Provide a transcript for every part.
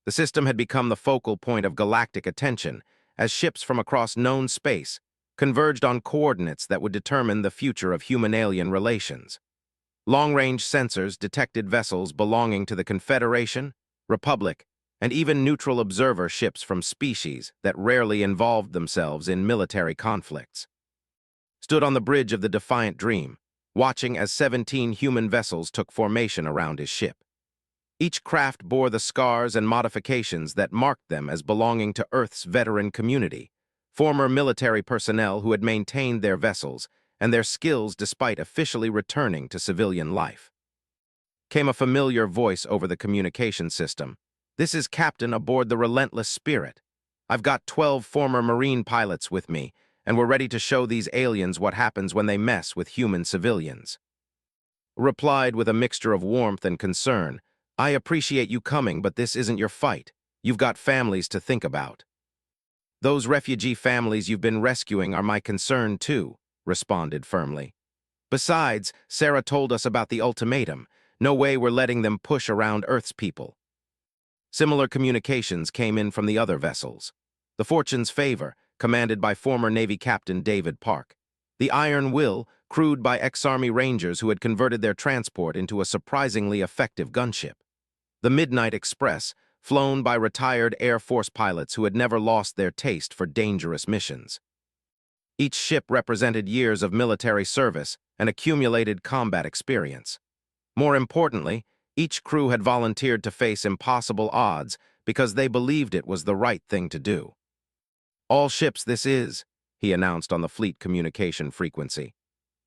The system had become the focal point of galactic attention as ships from across known space converged on coordinates that would determine the future of human-alien relations. Long-range sensors detected vessels belonging to the Confederation, Republic, and even neutral observer ships from species that rarely involved themselves in military conflicts. Stood on the bridge of the Defiant Dream, watching as 17 human vessels took formation around his ship. Each craft bore the scars and modifications that marked them as belonging to Earth's veteran community, former military personnel who had maintained their vessels and their skills despite officially returning to civilian life. Came a familiar voice over the communication system. "This is Captain aboard the Relentless Spirit. I've got 12 former Marine pilots with me, and we're ready to show these aliens what happens when they mess with human civilians." Replied with a mixture of warmth and concern, "I appreciate you coming, but this isn't your fight. You've got families to think about." "Those refugee families you've been rescuing are my concern too," responded firmly. "Besides, Sarah told us about the ultimatum. No way we're letting them push around Earth's people." Similar communications came in from the other vessels. The Fortune's Favor, commanded by former Navy Captain David Park. The Iron Will, crewed by ex-Army Rangers who had converted their transport into a surprisingly effective gunship. The Midnight Express, flown by retired Air Force pilots who had never lost their taste for dangerous missions. Each ship represented years of military service and accumulated combat experience. More importantly, each crew had volunteered to face impossible odds because they believed it was the right thing to do. "All ships this is," he announced on the fleet communication frequency.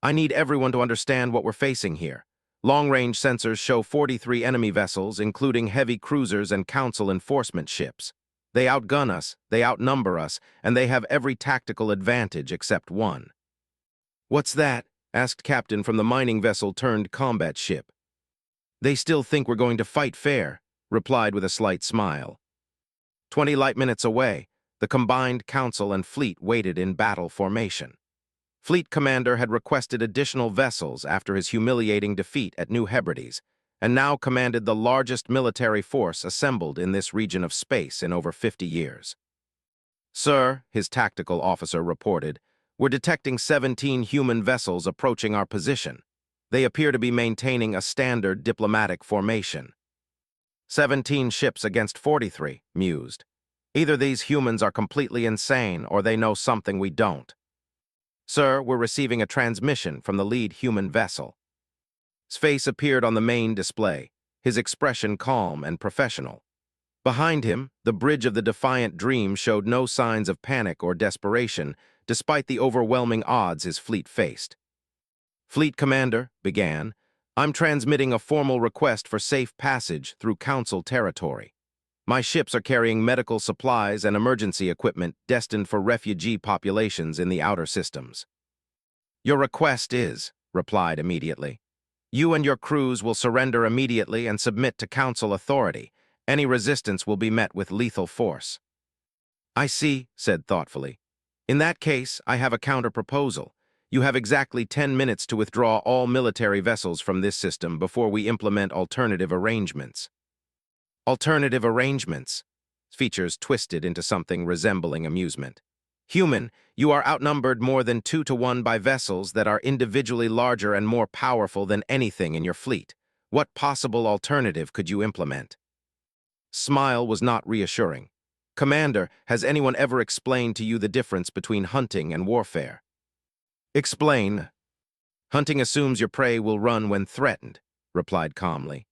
"I need everyone to understand what we're facing here. Long-range sensors show 43 enemy vessels, including heavy cruisers and Council enforcement ships. They outgun us, they outnumber us, and they have every tactical advantage except one." "What's that?" asked Captain from the mining vessel turned combat ship. "They still think we're going to fight fair," replied with a slight smile. 20 light minutes away, the combined Council and fleet waited in battle formation. Fleet Commander had requested additional vessels after his humiliating defeat at New Hebrides, and now commanded the largest military force assembled in this region of space in over 50 years. "Sir," his tactical officer reported, "we're detecting 17 human vessels approaching our position. They appear to be maintaining a standard diplomatic formation." 17 ships against 43, mused. "Either these humans are completely insane or they know something we don't." "Sir, we're receiving a transmission from the lead human vessel." His face appeared on the main display, his expression calm and professional. Behind him, the bridge of the Defiant Dream showed no signs of panic or desperation, despite the overwhelming odds his fleet faced. "Fleet Commander," began, "I'm transmitting a formal request for safe passage through Council territory. My ships are carrying medical supplies and emergency equipment destined for refugee populations in the outer systems." "Your request is," replied immediately. "You and your crews will surrender immediately and submit to Council authority. Any resistance will be met with lethal force." "I see," said thoughtfully. "In that case, I have a counter-proposal. You have exactly 10 minutes to withdraw all military vessels from this system before we implement alternative arrangements." "Alternative arrangements?" Features twisted into something resembling amusement. "Human, you are outnumbered more than 2 to 1 by vessels that are individually larger and more powerful than anything in your fleet. What possible alternative could you implement?" Smile was not reassuring. "Commander, has anyone ever explained to you the difference between hunting and warfare?" "Explain." "Hunting assumes your prey will run when threatened," replied calmly.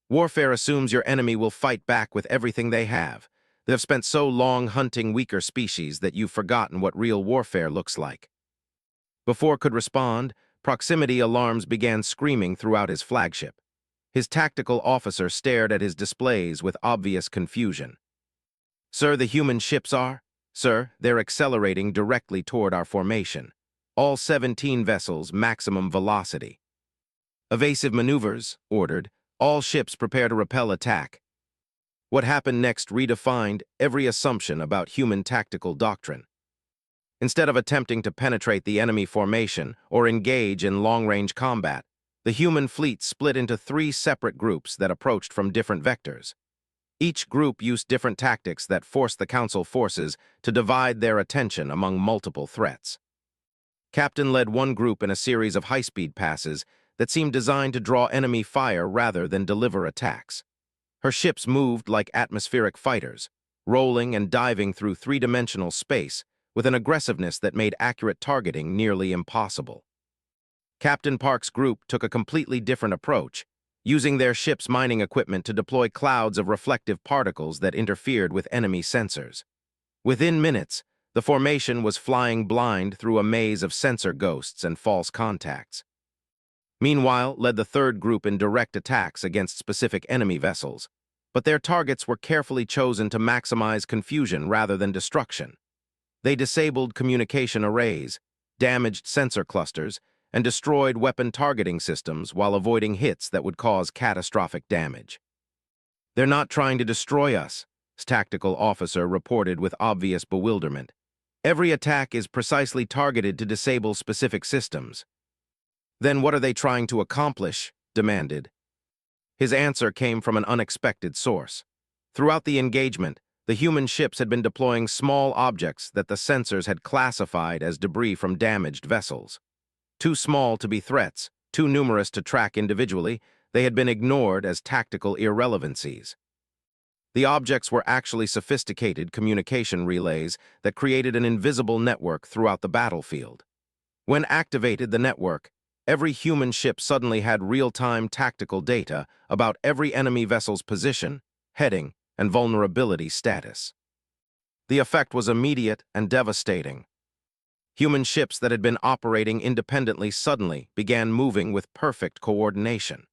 "Warfare assumes your enemy will fight back with everything they have. They have spent so long hunting weaker species that you've forgotten what real warfare looks like." Before could respond, proximity alarms began screaming throughout his flagship. His tactical officer stared at his displays with obvious confusion. "Sir, the human ships are? Sir, they're accelerating directly toward our formation. All 17 vessels, maximum velocity." "Evasive maneuvers," ordered. "All ships prepare to repel attack." What happened next redefined every assumption about human tactical doctrine. Instead of attempting to penetrate the enemy formation or engage in long-range combat, the human fleet split into 3 separate groups that approached from different vectors. Each group used different tactics that forced the Council forces to divide their attention among multiple threats. Captain led one group in a series of high-speed passes that seemed designed to draw enemy fire rather than deliver attacks. Her ships moved like atmospheric fighters, rolling and diving through three-dimensional space with an aggressiveness that made accurate targeting nearly impossible. Captain Park's group took a completely different approach, using their ship's mining equipment to deploy clouds of reflective particles that interfered with enemy sensors. Within minutes, the formation was flying blind through a maze of sensor ghosts and false contacts. Meanwhile, led the third group in direct attacks against specific enemy vessels, but their targets were carefully chosen to maximize confusion rather than destruction. They disabled communication arrays, damaged sensor clusters, and destroyed weapon targeting systems while avoiding hits that would cause catastrophic damage. "They're not trying to destroy us," tactical officer reported with obvious bewilderment. "Every attack is precisely targeted to disable specific systems." "Then what are they trying to accomplish?" demanded. His answer came from an unexpected source. Throughout the engagement, the human ships had been deploying small objects that the sensors had classified as debris from damaged vessels. Too small to be threats, too numerous to track individually, they had been ignored as tactical irrelevancies. The objects were actually sophisticated communication relays that created an invisible network throughout the battlefield. When activated the network, every human ship suddenly had real-time tactical data about every enemy vessel's position, heading, and vulnerability status. The effect was immediate and devastating. Human ships that had been operating independently suddenly began moving with perfect coordination.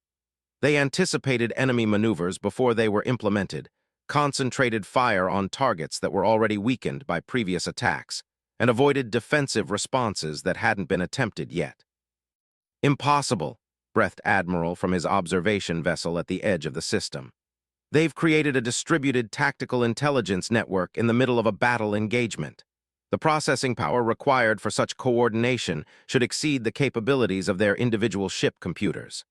They anticipated enemy maneuvers before they were implemented, concentrated fire on targets that were already weakened by previous attacks, and avoided defensive responses that hadn't been attempted yet. "Impossible," breathed Admiral from his observation vessel at the edge of the system. "They've created a distributed tactical intelligence network in the middle of a battle engagement. The processing power required for such coordination should exceed the capabilities of their individual ship computers."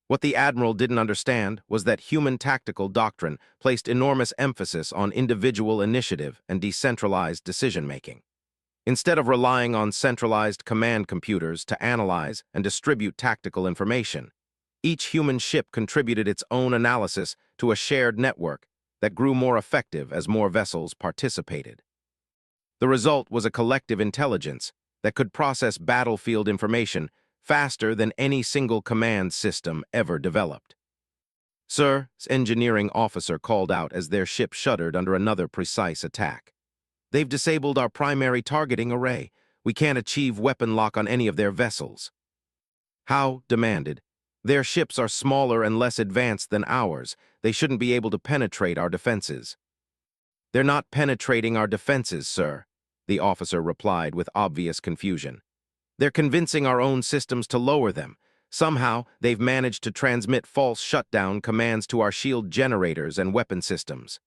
What the Admiral didn't understand was that human tactical doctrine placed enormous emphasis on individual initiative and decentralized decision-making. Instead of relying on centralized command computers to analyze and distribute tactical information, each human ship contributed its own analysis to a shared network that grew more effective as more vessels participated. The result was a collective intelligence that could process battlefield information faster than any single command system ever developed. "Sir," engineering officer called out as their ship shuddered under another precise attack. "They've disabled our primary targeting array. We can't achieve weapon lock on any of their vessels." "How?" demanded. "Their ships are smaller and less advanced than ours. They shouldn't be able to penetrate our defenses." "They're not penetrating our defenses, sir," the officer replied with obvious confusion. "They're convincing our own systems to lower them. Somehow, they've managed to transmit false shutdown commands to our shield generators and weapon systems."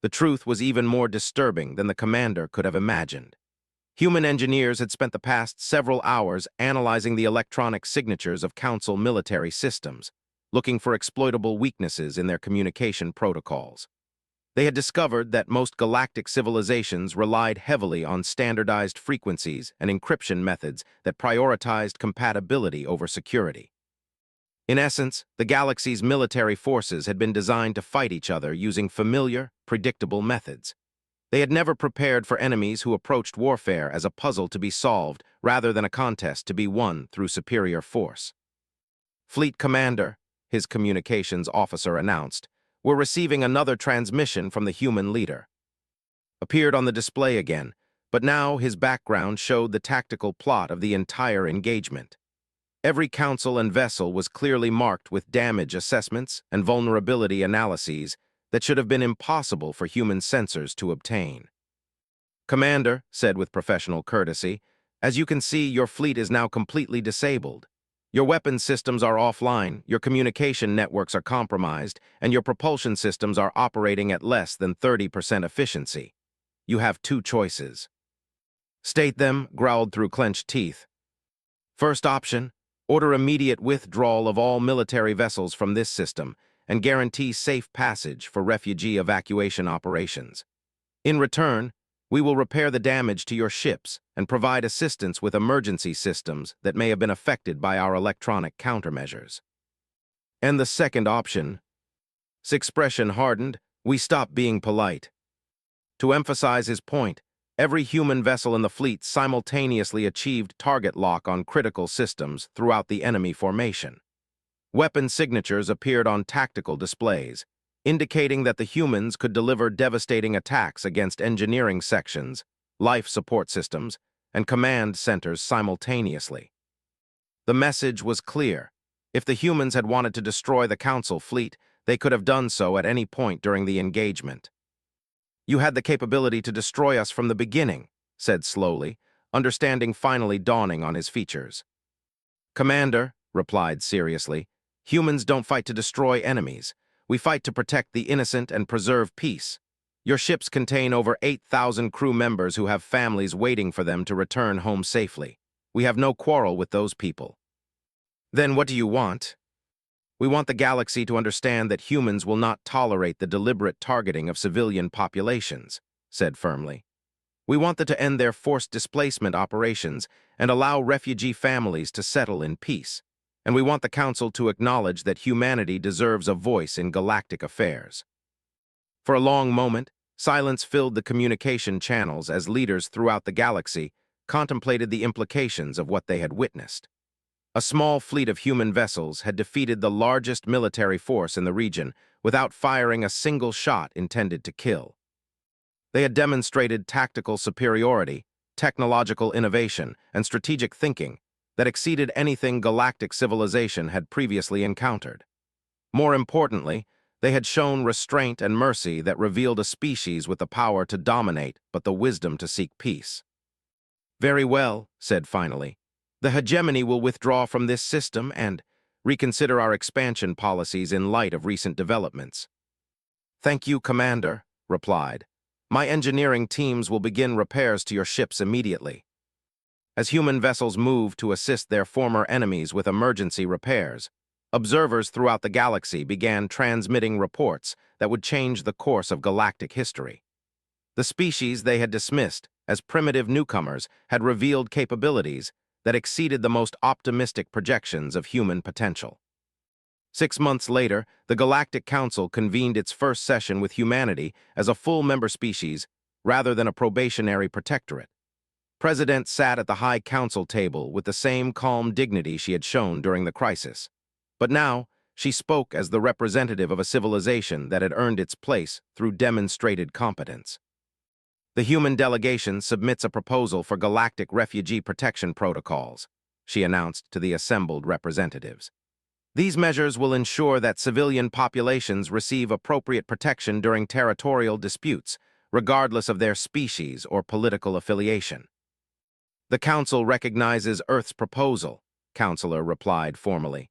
The truth was even more disturbing than the commander could have imagined. Human engineers had spent the past several hours analyzing the electronic signatures of Council military systems, looking for exploitable weaknesses in their communication protocols. They had discovered that most galactic civilizations relied heavily on standardized frequencies and encryption methods that prioritized compatibility over security. In essence, the galaxy's military forces had been designed to fight each other using familiar, predictable methods. They had never prepared for enemies who approached warfare as a puzzle to be solved rather than a contest to be won through superior force. "Fleet Commander," his communications officer announced, "we're receiving another transmission from the human leader." Appeared on the display again, but now his background showed the tactical plot of the entire engagement. Every council and vessel was clearly marked with damage assessments and vulnerability analyses that should have been impossible for human sensors to obtain. "Commander," said with professional courtesy, "as you can see, your fleet is now completely disabled. Your weapon systems are offline, your communication networks are compromised, and your propulsion systems are operating at less than 30% efficiency. You have two choices." "State them," growled through clenched teeth. "First option, order immediate withdrawal of all military vessels from this system, and guarantee safe passage for refugee evacuation operations. In return, we will repair the damage to your ships and provide assistance with emergency systems that may have been affected by our electronic countermeasures. And the second option? His expression hardened. We stopped being polite. To emphasize his point, every human vessel in the fleet simultaneously achieved target lock on critical systems throughout the enemy formation. Weapon signatures appeared on tactical displays, indicating that the humans could deliver devastating attacks against engineering sections, life support systems, and command centers simultaneously. The message was clear. If the humans had wanted to destroy the Council fleet, they could have done so at any point during the engagement. You had the capability to destroy us from the beginning, said slowly, understanding finally dawning on his features. Commander, replied seriously, humans don't fight to destroy enemies. We fight to protect the innocent and preserve peace. Your ships contain over 8,000 crew members who have families waiting for them to return home safely. We have no quarrel with those people. Then what do you want? We want the galaxy to understand that humans will not tolerate the deliberate targeting of civilian populations, said firmly. We want them to end their forced displacement operations and allow refugee families to settle in peace. And we want the Council to acknowledge that humanity deserves a voice in galactic affairs. For a long moment, silence filled the communication channels as leaders throughout the galaxy contemplated the implications of what they had witnessed. A small fleet of human vessels had defeated the largest military force in the region without firing a single shot intended to kill. They had demonstrated tactical superiority, technological innovation, and strategic thinking that exceeded anything galactic civilization had previously encountered. More importantly, they had shown restraint and mercy that revealed a species with the power to dominate but the wisdom to seek peace. Very well, said finally. The hegemony will withdraw from this system and reconsider our expansion policies in light of recent developments. Thank you, Commander, replied. My engineering teams will begin repairs to your ships immediately. As human vessels moved to assist their former enemies with emergency repairs, observers throughout the galaxy began transmitting reports that would change the course of galactic history. The species they had dismissed as primitive newcomers had revealed capabilities that exceeded the most optimistic projections of human potential. 6 months later, the Galactic Council convened its first session with humanity as a full member species rather than a probationary protectorate. President sat at the High Council table with the same calm dignity she had shown during the crisis. But now, she spoke as the representative of a civilization that had earned its place through demonstrated competence. The human delegation submits a proposal for galactic refugee protection protocols, she announced to the assembled representatives. These measures will ensure that civilian populations receive appropriate protection during territorial disputes, regardless of their species or political affiliation. The Council recognizes Earth's proposal, Counselor replied formally.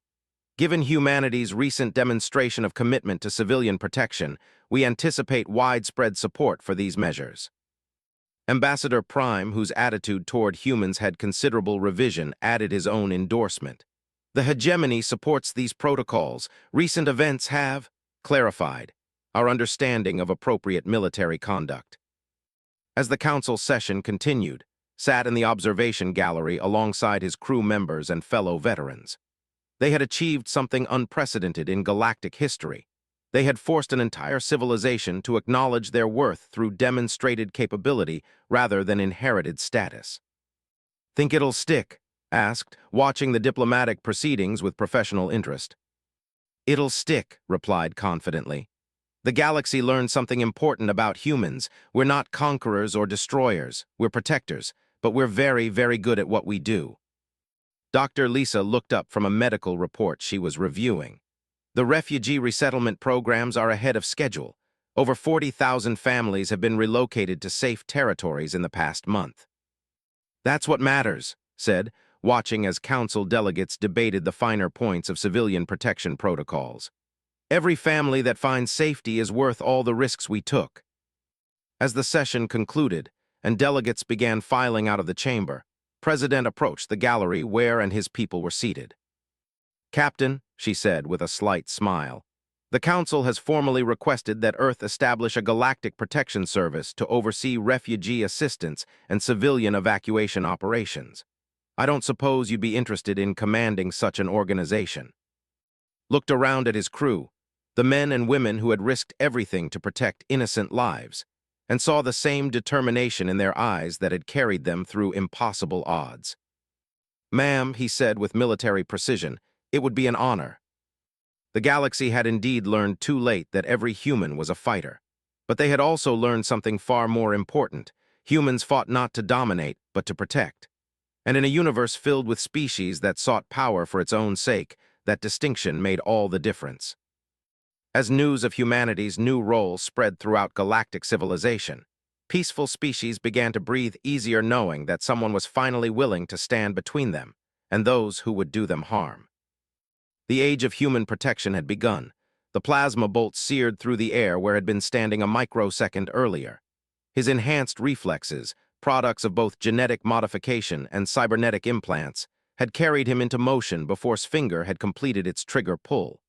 Given humanity's recent demonstration of commitment to civilian protection, we anticipate widespread support for these measures. Ambassador Prime, whose attitude toward humans had considerable revision, added his own endorsement. The hegemony supports these protocols. Recent events have clarified our understanding of appropriate military conduct. As the Council session continued, sat in the observation gallery alongside his crew members and fellow veterans. They had achieved something unprecedented in galactic history. They had forced an entire civilization to acknowledge their worth through demonstrated capability rather than inherited status. Think it'll stick? Asked, watching the diplomatic proceedings with professional interest. It'll stick, replied confidently. The galaxy learned something important about humans. We're not conquerors or destroyers. We're protectors, but we're very, very good at what we do. Dr. Lisa looked up from a medical report she was reviewing. The refugee resettlement programs are ahead of schedule. Over 40,000 families have been relocated to safe territories in the past month. That's what matters, said, watching as Council delegates debated the finer points of civilian protection protocols. Every family that finds safety is worth all the risks we took. As the session concluded and delegates began filing out of the chamber, President approached the gallery where and his people were seated. Captain, she said with a slight smile, The Council has formally requested that Earth establish a galactic protection service to oversee refugee assistance and civilian evacuation operations. I don't suppose you'd be interested in commanding such an organization. Looked around at his crew, the men and women who had risked everything to protect innocent lives, and saw the same determination in their eyes that had carried them through impossible odds. "Ma'am," he said with military precision, "it would be an honor." The galaxy had indeed learned too late that every human was a fighter. But they had also learned something far more important. Humans fought not to dominate, but to protect. And in a universe filled with species that sought power for its own sake, that distinction made all the difference. As news of humanity's new role spread throughout galactic civilization, peaceful species began to breathe easier knowing that someone was finally willing to stand between them and those who would do them harm. The age of human protection had begun. The plasma bolt seared through the air where had been standing a microsecond earlier. His enhanced reflexes, products of both genetic modification and cybernetic implants, had carried him into motion before Sfinger had completed its trigger pull.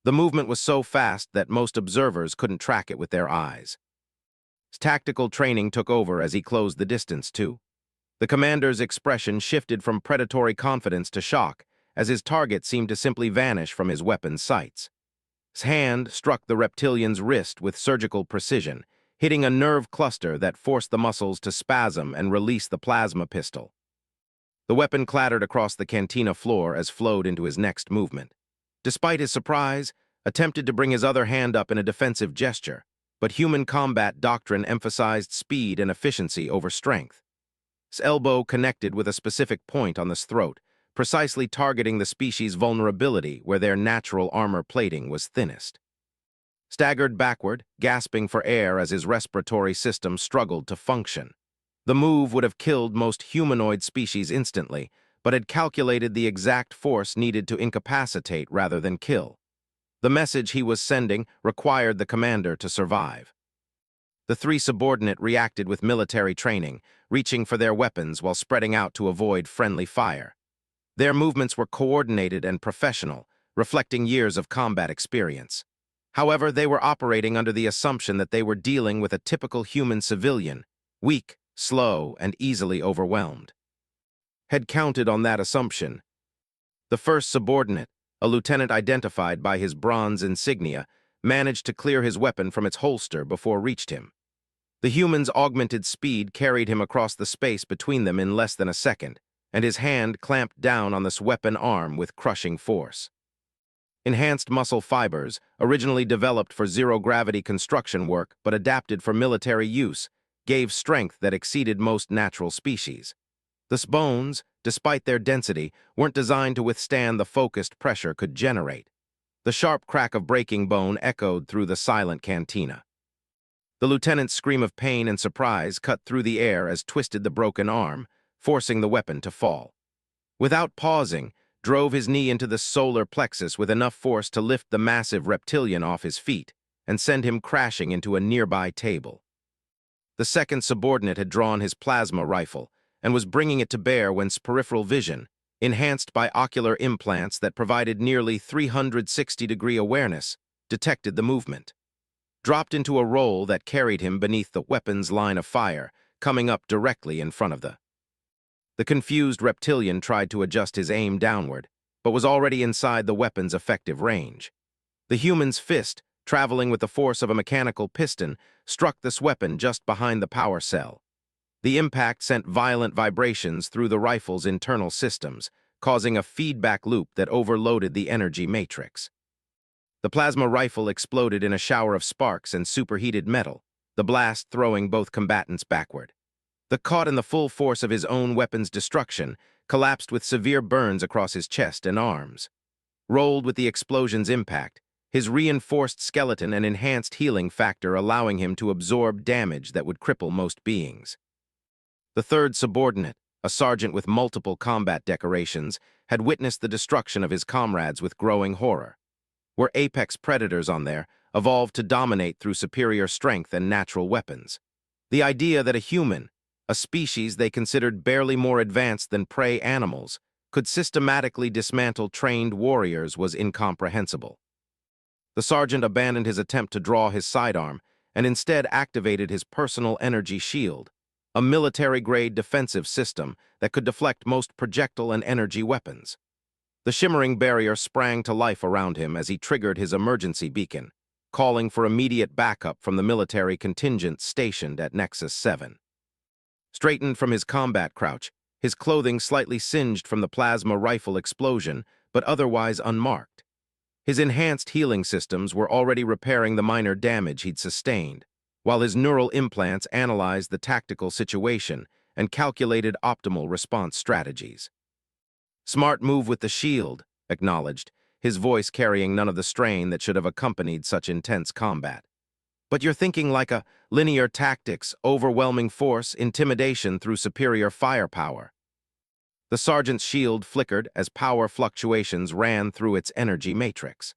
The movement was so fast that most observers couldn't track it with their eyes. His tactical training took over as he closed the distance, too. The commander's expression shifted from predatory confidence to shock, as his target seemed to simply vanish from his weapon's sights. His hand struck the reptilian's wrist with surgical precision, hitting a nerve cluster that forced the muscles to spasm and release the plasma pistol. The weapon clattered across the cantina floor as flowed into his next movement. Despite his surprise, attempted to bring his other hand up in a defensive gesture, but human combat doctrine emphasized speed and efficiency over strength. His elbow connected with a specific point on his throat, precisely targeting the species' vulnerability where their natural armor plating was thinnest. Staggered backward, gasping for air as his respiratory system struggled to function. The move would have killed most humanoid species instantly, but had calculated the exact force needed to incapacitate rather than kill. The message he was sending required the commander to survive. The three subordinate reacted with military training, reaching for their weapons while spreading out to avoid friendly fire. Their movements were coordinated and professional, reflecting years of combat experience. However, they were operating under the assumption that they were dealing with a typical human civilian, weak, slow, and easily overwhelmed. Had counted on that assumption. The first subordinate, a lieutenant identified by his bronze insignia, managed to clear his weapon from its holster before reached him. The human's augmented speed carried him across the space between them in less than a second, and his hand clamped down on this weapon arm with crushing force. Enhanced muscle fibers, originally developed for zero-gravity construction work but adapted for military use, gave strength that exceeded most natural species. Thus bones, despite their density, weren't designed to withstand the focused pressure could generate. The sharp crack of breaking bone echoed through the silent cantina. The lieutenant's scream of pain and surprise cut through the air as twisted the broken arm, forcing the weapon to fall. Without pausing, drove his knee into the solar plexus with enough force to lift the massive reptilian off his feet and send him crashing into a nearby table. The second subordinate had drawn his plasma rifle and was bringing it to bear when peripheral vision, enhanced by ocular implants that provided nearly 360-degree awareness, detected the movement. Dropped into a roll that carried him beneath the weapon's line of fire, coming up directly in front of the. The confused reptilian tried to adjust his aim downward, but was already inside the weapon's effective range. The human's fist, traveling with the force of a mechanical piston, struck this weapon just behind the power cell. The impact sent violent vibrations through the rifle's internal systems, causing a feedback loop that overloaded the energy matrix. The plasma rifle exploded in a shower of sparks and superheated metal, the blast throwing both combatants backward. The caught in the full force of his own weapon's destruction, collapsed with severe burns across his chest and arms. Rolled with the explosion's impact, his reinforced skeleton and enhanced healing factor allowing him to absorb damage that would cripple most beings. The third subordinate, a sergeant with multiple combat decorations, had witnessed the destruction of his comrades with growing horror. Were apex predators on there, evolved to dominate through superior strength and natural weapons. The idea that a human, a species they considered barely more advanced than prey animals, could systematically dismantle trained warriors was incomprehensible. The sergeant abandoned his attempt to draw his sidearm and instead activated his personal energy shield, a military-grade defensive system that could deflect most projectile and energy weapons. The shimmering barrier sprang to life around him as he triggered his emergency beacon, calling for immediate backup from the military contingent stationed at Nexus 7. Straightened from his combat crouch, his clothing slightly singed from the plasma rifle explosion, but otherwise unmarked. His enhanced healing systems were already repairing the minor damage he'd sustained, while his neural implants analyzed the tactical situation and calculated optimal response strategies. "Smart move with the shield," acknowledged, his voice carrying none of the strain that should have accompanied such intense combat. "But you're thinking like a linear tactics, overwhelming force, intimidation through superior firepower." The sergeant's shield flickered as power fluctuations ran through its energy matrix.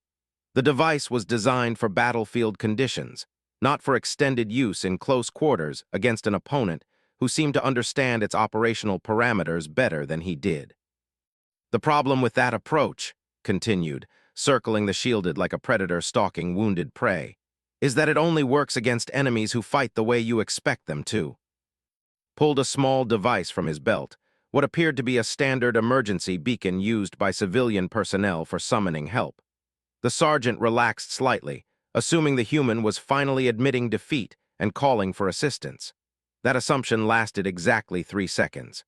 The device was designed for battlefield conditions, not for extended use in close quarters against an opponent who seemed to understand its operational parameters better than he did. "The problem with that approach," continued, circling the shielded like a predator stalking wounded prey, "is that it only works against enemies who fight the way you expect them to." Pulled a small device from his belt, what appeared to be a standard emergency beacon used by civilian personnel for summoning help. The sergeant relaxed slightly, assuming the human was finally admitting defeat and calling for assistance. That assumption lasted exactly 3 seconds.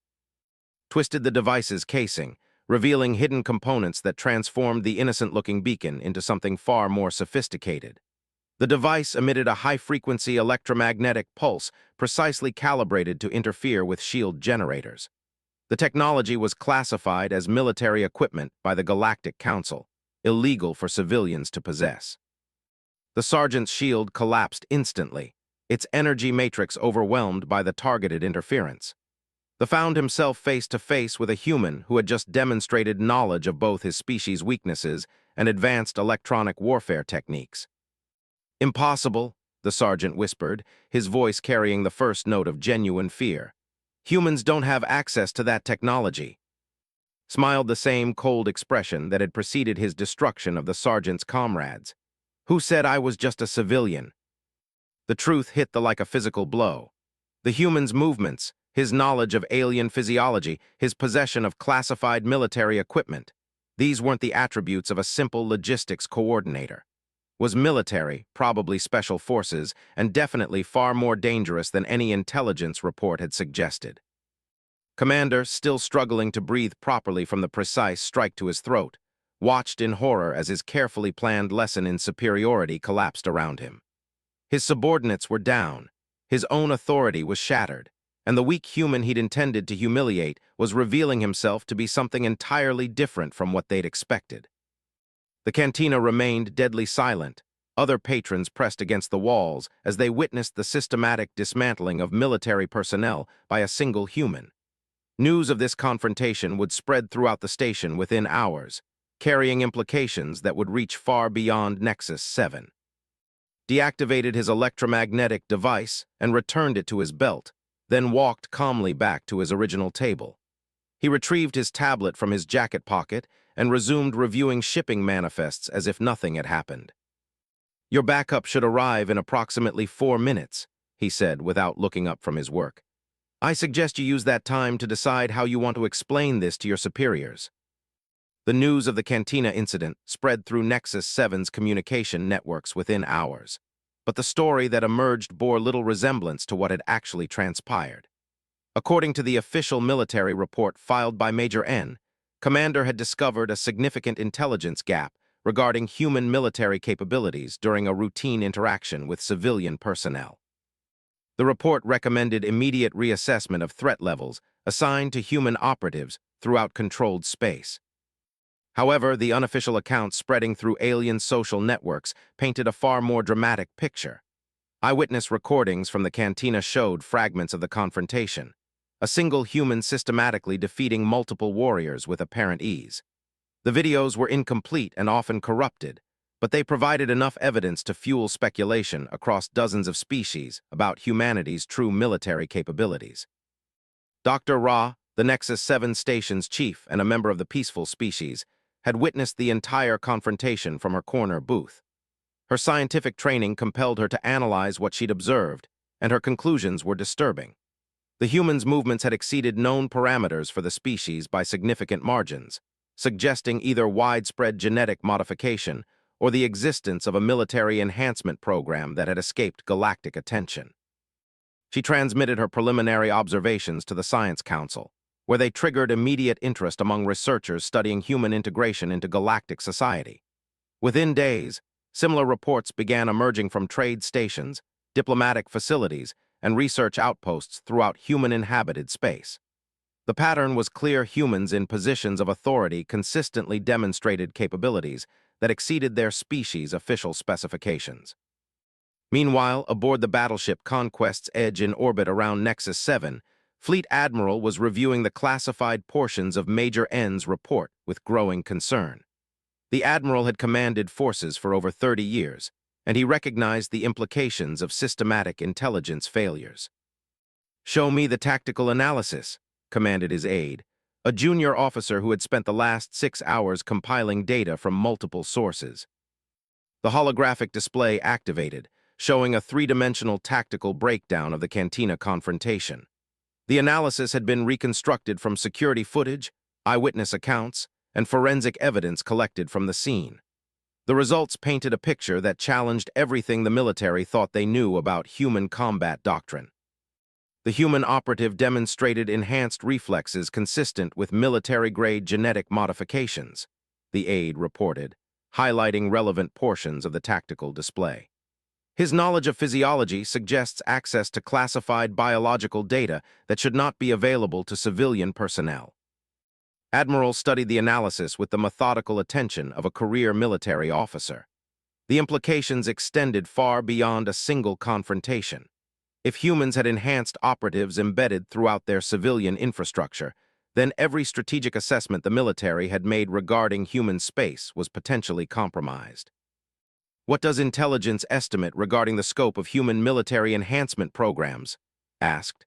Twisted the device's casing, revealing hidden components that transformed the innocent-looking beacon into something far more sophisticated. The device emitted a high-frequency electromagnetic pulse precisely calibrated to interfere with shield generators. The technology was classified as military equipment by the Galactic Council, illegal for civilians to possess. The sergeant's shield collapsed instantly, its energy matrix overwhelmed by the targeted interference. The found himself face to face with a human who had just demonstrated knowledge of both his species' weaknesses and advanced electronic warfare techniques. "Impossible," the sergeant whispered, his voice carrying the first note of genuine fear. "Humans don't have access to that technology." Smiled the same cold expression that had preceded his destruction of the sergeant's comrades. "Who said I was just a civilian?" The truth hit like a physical blow. The human's movements, his knowledge of alien physiology, his possession of classified military equipment, these weren't the attributes of a simple logistics coordinator. Was military, probably special forces, and definitely far more dangerous than any intelligence report had suggested. Commander, still struggling to breathe properly from the precise strike to his throat, watched in horror as his carefully planned lesson in superiority collapsed around him. His subordinates were down, his own authority was shattered, and the weak human he'd intended to humiliate was revealing himself to be something entirely different from what they'd expected. The cantina remained deadly silent. Other patrons pressed against the walls as they witnessed the systematic dismantling of military personnel by a single human. News of this confrontation would spread throughout the station within hours, carrying implications that would reach far beyond Nexus 7. Deactivated his electromagnetic device and returned it to his belt, then walked calmly back to his original table. He retrieved his tablet from his jacket pocket and resumed reviewing shipping manifests as if nothing had happened. "Your backup should arrive in approximately 4 minutes," he said without looking up from his work. "I suggest you use that time to decide how you want to explain this to your superiors." The news of the cantina incident spread through Nexus 7's communication networks within hours, but the story that emerged bore little resemblance to what had actually transpired. According to the official military report filed by Major N, Commander had discovered a significant intelligence gap regarding human military capabilities during a routine interaction with civilian personnel. The report recommended immediate reassessment of threat levels assigned to human operatives throughout controlled space. However, the unofficial accounts spreading through alien social networks painted a far more dramatic picture. Eyewitness recordings from the cantina showed fragments of the confrontation, a single human systematically defeating multiple warriors with apparent ease. The videos were incomplete and often corrupted, but they provided enough evidence to fuel speculation across dozens of species about humanity's true military capabilities. Dr. Ra, the Nexus 7 station's chief and a member of the peaceful species, had witnessed the entire confrontation from her corner booth. Her scientific training compelled her to analyze what she'd observed, and her conclusions were disturbing. The humans' movements had exceeded known parameters for the species by significant margins, suggesting either widespread genetic modification or the existence of a military enhancement program that had escaped galactic attention. She transmitted her preliminary observations to the Science Council, where they triggered immediate interest among researchers studying human integration into galactic society. Within days, similar reports began emerging from trade stations, diplomatic facilities, and research outposts throughout human-inhabited space. The pattern was clear: humans in positions of authority consistently demonstrated capabilities that exceeded their species' official specifications. Meanwhile, aboard the battleship Conquest's Edge in orbit around Nexus 7, Fleet Admiral was reviewing the classified portions of Major N's report with growing concern. The Admiral had commanded forces for over 30 years, and he recognized the implications of systematic intelligence failures. "Show me the tactical analysis," commanded his aide, a junior officer who had spent the last 6 hours compiling data from multiple sources. The holographic display activated, showing a three-dimensional tactical breakdown of the Cantina confrontation. The analysis had been reconstructed from security footage, eyewitness accounts, and forensic evidence collected from the scene. The results painted a picture that challenged everything the military thought they knew about human combat doctrine. The human operative demonstrated enhanced reflexes consistent with military-grade genetic modifications, the aide reported, highlighting relevant portions of the tactical display. His knowledge of physiology suggests access to classified biological data that should not be available to civilian personnel. Admiral studied the analysis with the methodical attention of a career military officer. The implications extended far beyond a single confrontation. If humans had enhanced operatives embedded throughout their civilian infrastructure, then every strategic assessment the military had made regarding human space was potentially compromised. "What does intelligence estimate regarding the scope of human military enhancement programs?" asked.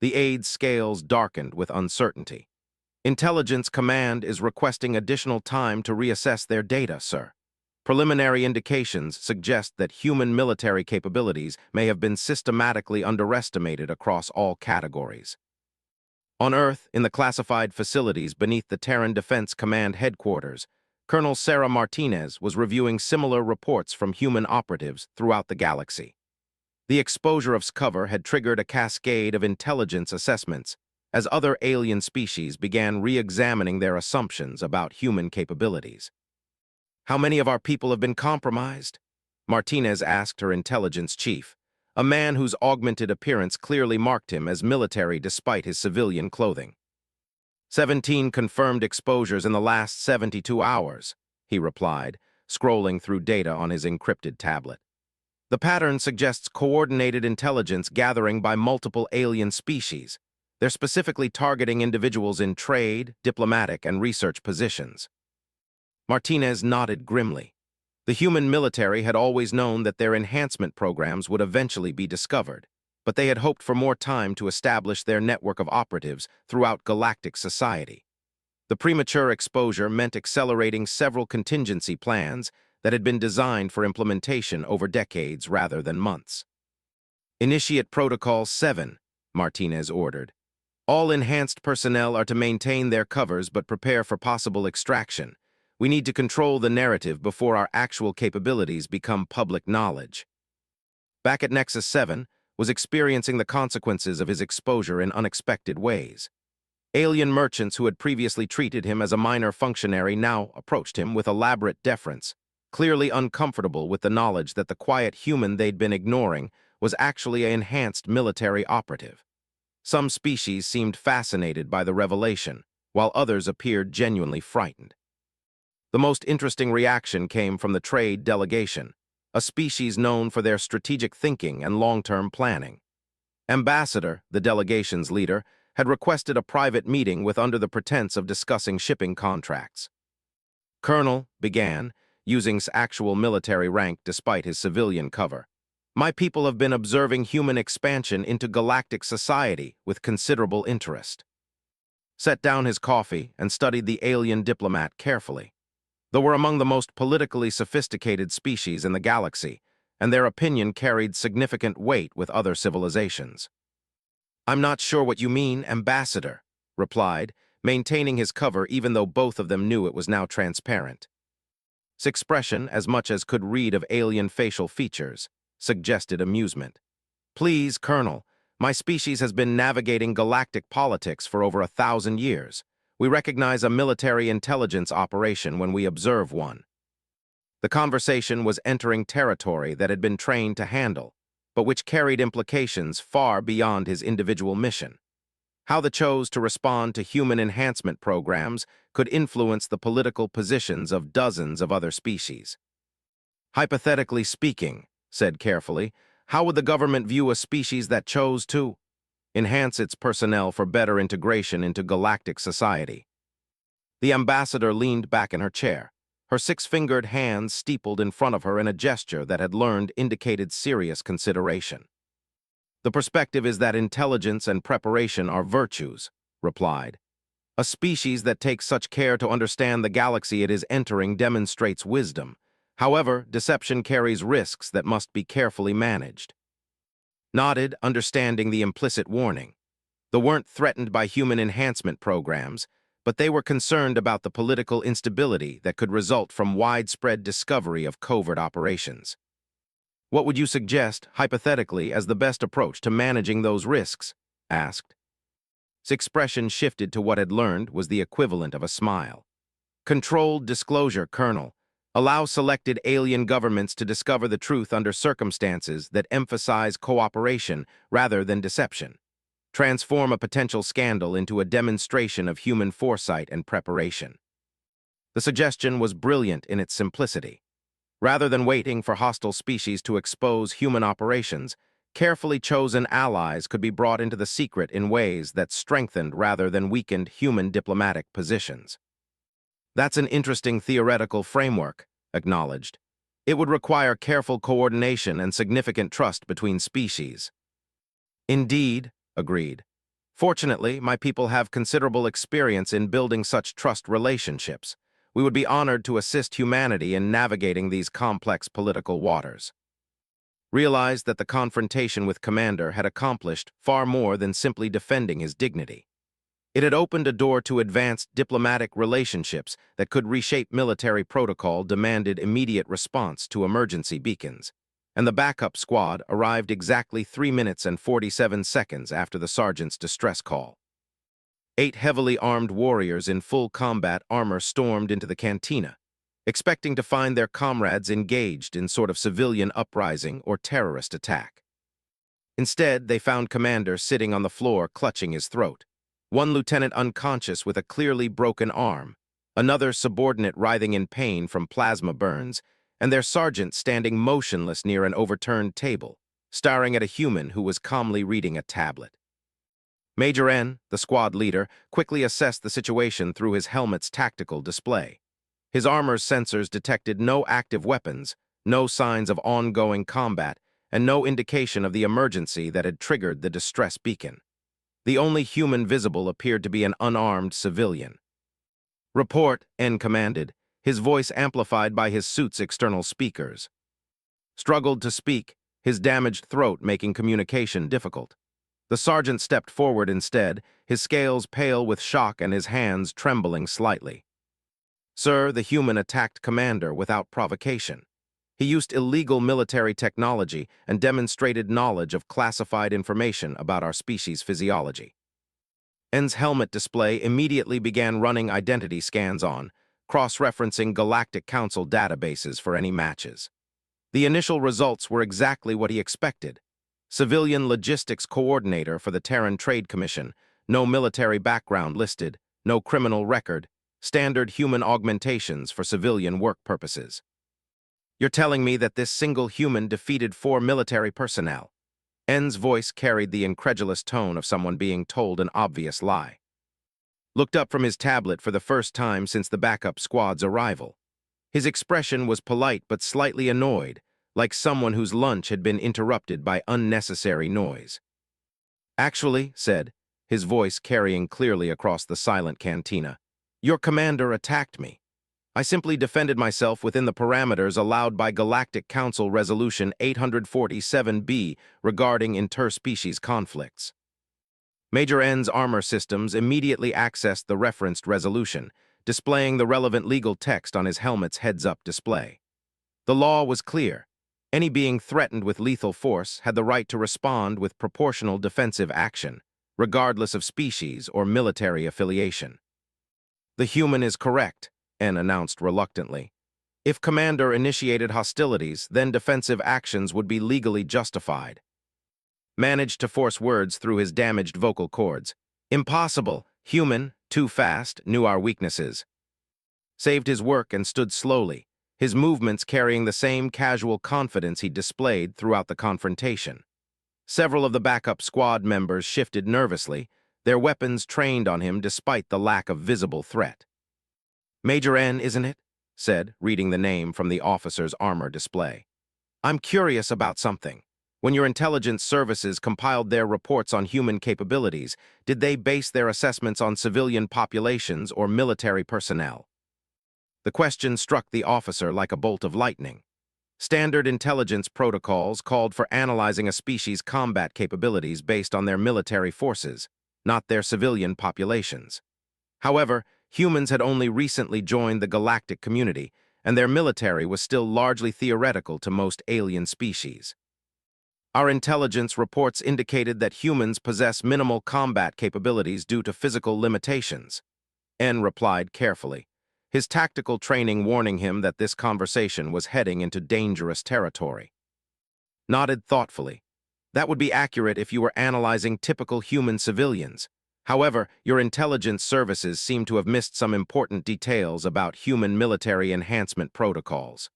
The aide's scales darkened with uncertainty. "Intelligence Command is requesting additional time to reassess their data, sir. Preliminary indications suggest that human military capabilities may have been systematically underestimated across all categories." On Earth, in the classified facilities beneath the Terran Defense Command headquarters, Colonel Sarah Martinez was reviewing similar reports from human operatives throughout the galaxy. The exposure of cover had triggered a cascade of intelligence assessments as other alien species began re-examining their assumptions about human capabilities. "How many of our people have been compromised?" Martinez asked her intelligence chief, a man whose augmented appearance clearly marked him as military despite his civilian clothing. 17 confirmed exposures in the last 72 hours, he replied, scrolling through data on his encrypted tablet. The pattern suggests coordinated intelligence gathering by multiple alien species. They're specifically targeting individuals in trade, diplomatic, and research positions. Martinez nodded grimly. The human military had always known that their enhancement programs would eventually be discovered, but they had hoped for more time to establish their network of operatives throughout galactic society. The premature exposure meant accelerating several contingency plans that had been designed for implementation over decades rather than months. "Initiate Protocol 7, Martinez ordered. "All enhanced personnel are to maintain their covers but prepare for possible extraction. We need to control the narrative before our actual capabilities become public knowledge." Back at Nexus 7, was experiencing the consequences of his exposure in unexpected ways. Alien merchants who had previously treated him as a minor functionary now approached him with elaborate deference, clearly uncomfortable with the knowledge that the quiet human they'd been ignoring was actually an enhanced military operative. Some species seemed fascinated by the revelation, while others appeared genuinely frightened. The most interesting reaction came from the trade delegation, a species known for their strategic thinking and long-term planning. Ambassador, the delegation's leader, had requested a private meeting with under the pretense of discussing shipping contracts. "Colonel," began, using his actual military rank despite his civilian cover, "my people have been observing human expansion into galactic society with considerable interest." Set down his coffee and studied the alien diplomat carefully. though were among the most politically sophisticated species in the galaxy, and their opinion carried significant weight with other civilizations. "I'm not sure what you mean, Ambassador," replied, maintaining his cover even though both of them knew it was now transparent. His expression, as much as could read of alien facial features, suggested amusement. "Please, Colonel, my species has been navigating galactic politics for over 1,000 years. We recognize a military intelligence operation when we observe one." The conversation was entering territory that had been trained to handle, but which carried implications far beyond his individual mission. How they chose to respond to human enhancement programs could influence the political positions of dozens of other species. "Hypothetically speaking," said carefully, "how would the government view a species that chose to enhance its personnel for better integration into galactic society?" The ambassador leaned back in her chair, her six-fingered hands steepled in front of her in a gesture that had learned indicated serious consideration. "The perspective is that intelligence and preparation are virtues," replied. "A species that takes such care to understand the galaxy it is entering demonstrates wisdom. However, deception carries risks that must be carefully managed." Nodded, understanding the implicit warning. They weren't threatened by human enhancement programs, but they were concerned about the political instability that could result from widespread discovery of covert operations. "What would you suggest, hypothetically, as the best approach to managing those risks?" asked. His expression shifted to what had learned was the equivalent of a smile. "Controlled disclosure, Colonel. Allow selected alien governments to discover the truth under circumstances that emphasize cooperation rather than deception. Transform a potential scandal into a demonstration of human foresight and preparation." The suggestion was brilliant in its simplicity. Rather than waiting for hostile species to expose human operations, carefully chosen allies could be brought into the secret in ways that strengthened rather than weakened human diplomatic positions. "That's an interesting theoretical framework," acknowledged. "It would require careful coordination and significant trust between species." "Indeed," agreed. "Fortunately, my people have considerable experience in building such trust relationships. We would be honored to assist humanity in navigating these complex political waters." Realized that the confrontation with Commander had accomplished far more than simply defending his dignity. It had opened a door to advanced diplomatic relationships that could reshape military protocol demanded immediate response to emergency beacons, and the backup squad arrived exactly 3 minutes and 47 seconds after the sergeant's distress call. 8 heavily armed warriors in full combat armor stormed into the cantina, expecting to find their comrades engaged in sort of civilian uprising or terrorist attack. Instead, they found Commander sitting on the floor clutching his throat, one lieutenant unconscious with a clearly broken arm, another subordinate writhing in pain from plasma burns, and their sergeant standing motionless near an overturned table, staring at a human who was calmly reading a tablet. Major N, the squad leader, quickly assessed the situation through his helmet's tactical display. His armor's sensors detected no active weapons, no signs of ongoing combat, and no indication of the emergency that had triggered the distress beacon. The only human visible appeared to be an unarmed civilian. "Report," N commanded, his voice amplified by his suit's external speakers. Struggled to speak, his damaged throat making communication difficult. The sergeant stepped forward instead, his scales pale with shock and his hands trembling slightly. "Sir, the human attacked Commander without provocation. He used illegal military technology and demonstrated knowledge of classified information about our species' physiology." N's helmet display immediately began running identity scans on, cross-referencing Galactic Council databases for any matches. The initial results were exactly what he expected. Civilian logistics coordinator for the Terran Trade Commission, no military background listed, no criminal record, standard human augmentations for civilian work purposes. "You're telling me that this single human defeated 4 military personnel?" N's voice carried the incredulous tone of someone being told an obvious lie. Looked up from his tablet for the first time since the backup squad's arrival. His expression was polite but slightly annoyed, like someone whose lunch had been interrupted by unnecessary noise. "Actually," said, his voice carrying clearly across the silent cantina, "your commander attacked me. I simply defended myself within the parameters allowed by Galactic Council Resolution 847B regarding interspecies conflicts. Major N's armor systems immediately accessed the referenced resolution, displaying the relevant legal text on his helmet's heads-up display. The law was clear. Any being threatened with lethal force had the right to respond with proportional defensive action, regardless of species or military affiliation. The human is correct, N announced reluctantly. If Commander initiated hostilities, then defensive actions would be legally justified. Managed to force words through his damaged vocal cords. Impossible. Human, too fast, knew our weaknesses. Saved his work and stood slowly, his movements carrying the same casual confidence he displayed throughout the confrontation. Several of the backup squad members shifted nervously, their weapons trained on him despite the lack of visible threat. Major N, isn't it? Said, reading the name from the officer's armor display. I'm curious about something. When your intelligence services compiled their reports on human capabilities, did they base their assessments on civilian populations or military personnel? The question struck the officer like a bolt of lightning. Standard intelligence protocols called for analyzing a species' combat capabilities based on their military forces, not their civilian populations. However, humans had only recently joined the galactic community, and their military was still largely theoretical to most alien species. Our intelligence reports indicated that humans possess minimal combat capabilities due to physical limitations. N replied carefully, his tactical training warning him that this conversation was heading into dangerous territory. Nodded thoughtfully. That would be accurate if you were analyzing typical human civilians. However, your intelligence services seem to have missed some important details about human military enhancement protocols.